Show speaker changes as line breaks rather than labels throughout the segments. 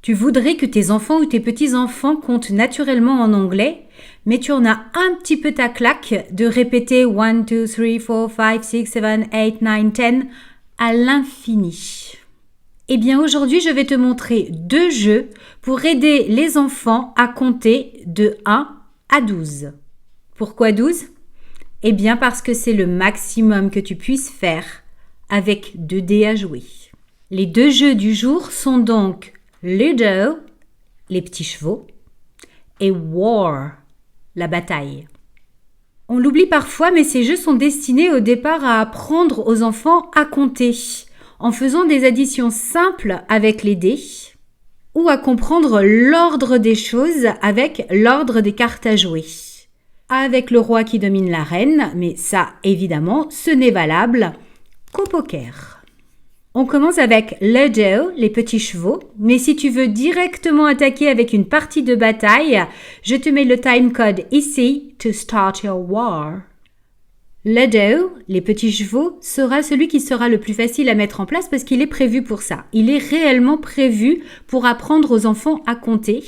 Tu voudrais que tes enfants ou tes petits-enfants comptent naturellement en anglais, mais tu en as un petit peu ta claque de répéter 1, 2, 3, 4, 5, 6, 7, 8, 9, 10 à l'infini. Eh bien aujourd'hui, je vais te montrer 2 jeux pour aider les enfants à compter de 1 à 12. Pourquoi 12 ? Eh bien parce que c'est le maximum que tu puisses faire avec 2 dés à jouer. Les 2 jeux du jour sont donc Ludo, les petits chevaux, et War, la bataille. On l'oublie parfois, mais ces jeux sont destinés au départ à apprendre aux enfants à compter, en faisant des additions simples avec les dés, ou à comprendre l'ordre des choses avec l'ordre des cartes à jouer. Avec le roi qui domine la reine, mais ça, évidemment, ce n'est valable qu'au poker. On commence avec Ludo, les petits chevaux, mais si tu veux directement attaquer avec une partie de bataille, je te mets le timecode ici to start your war. Ludo, les petits chevaux, sera celui qui sera le plus facile à mettre en place parce qu'il est prévu pour ça. Il est réellement prévu pour apprendre aux enfants à compter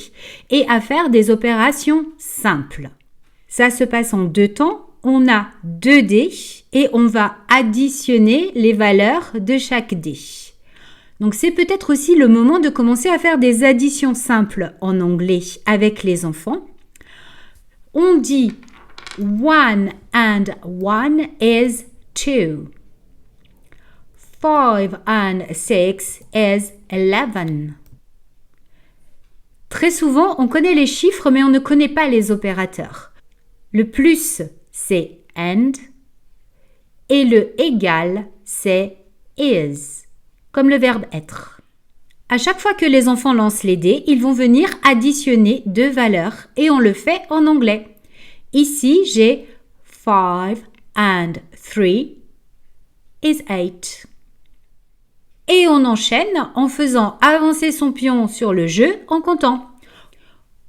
et à faire des opérations simples. Ça se passe en 2 temps. On a 2 dés et on va additionner les valeurs de chaque dé. Donc c'est peut-être aussi le moment de commencer à faire des additions simples en anglais avec les enfants. On dit 1 and 1 is 2. 5 and 6 is 11. Très souvent, on connaît les chiffres mais on ne connaît pas les opérateurs. Le plus, c'est and, et le égal, c'est is, comme le verbe être. À chaque fois que les enfants lancent les dés, ils vont venir additionner 2 valeurs et on le fait en anglais. Ici, j'ai 5 and 3 is 8. Et on enchaîne en faisant avancer son pion sur le jeu en comptant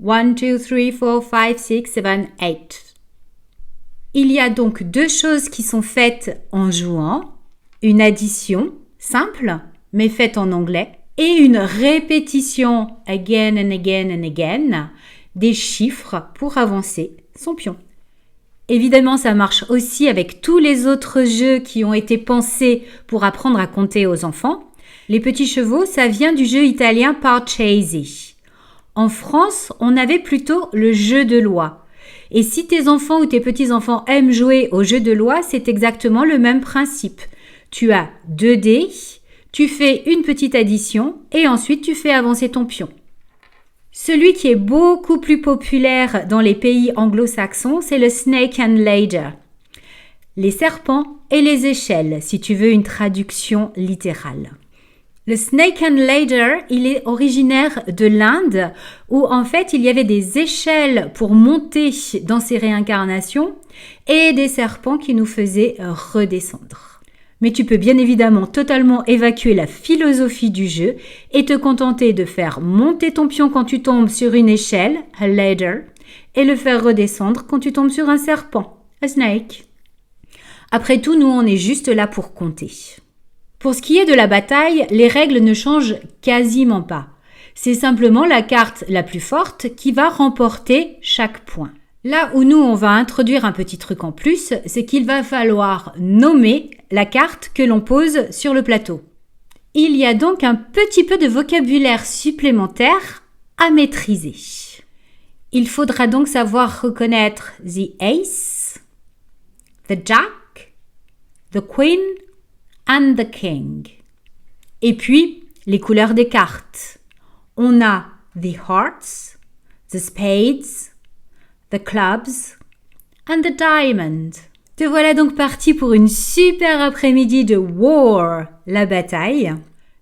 1, 2, 3, 4, 5, 6, 7, 8. Il y a donc 2 choses qui sont faites en jouant, une addition simple, mais faite en anglais, et une répétition again and again and again des chiffres pour avancer son pion. Évidemment, ça marche aussi avec tous les autres jeux qui ont été pensés pour apprendre à compter aux enfants. Les petits chevaux, ça vient du jeu italien Parcheesi. En France, on avait plutôt le jeu de loi. Et si tes enfants ou tes petits-enfants aiment jouer au jeu de loi, c'est exactement le même principe. Tu as 2 dés, tu fais une petite addition et ensuite tu fais avancer ton pion. Celui qui est beaucoup plus populaire dans les pays anglo-saxons, c'est le Snake and Ladder. Les serpents et les échelles, si tu veux une traduction littérale. Le Snake and Ladder, il est originaire de l'Inde où en fait il y avait des échelles pour monter dans ces réincarnations et des serpents qui nous faisaient redescendre. Mais tu peux bien évidemment totalement évacuer la philosophie du jeu et te contenter de faire monter ton pion quand tu tombes sur une échelle, a ladder, et le faire redescendre quand tu tombes sur un serpent, a snake. Après tout, nous on est juste là pour compter. Pour ce qui est de la bataille, les règles ne changent quasiment pas. C'est simplement la carte la plus forte qui va remporter chaque point. Là où nous, on va introduire un petit truc en plus, c'est qu'il va falloir nommer la carte que l'on pose sur le plateau. Il y a donc un petit peu de vocabulaire supplémentaire à maîtriser. Il faudra donc savoir reconnaître the ace, the jack, the queen, and the king. Et puis, les couleurs des cartes. On a the hearts, the spades, the clubs, and the diamond. Te voilà donc parti pour une super après-midi de War, la bataille.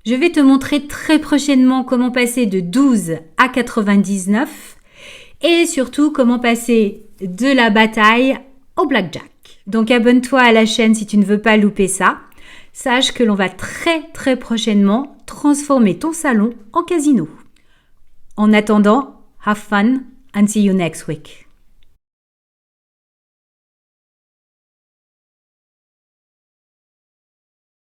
Je vais te montrer très prochainement comment passer de 12 à 99 et surtout comment passer de la bataille au blackjack. Donc abonne-toi à la chaîne si tu ne veux pas louper ça. Sache que l'on va très prochainement transformer ton salon en casino. En attendant, have fun and see you next week.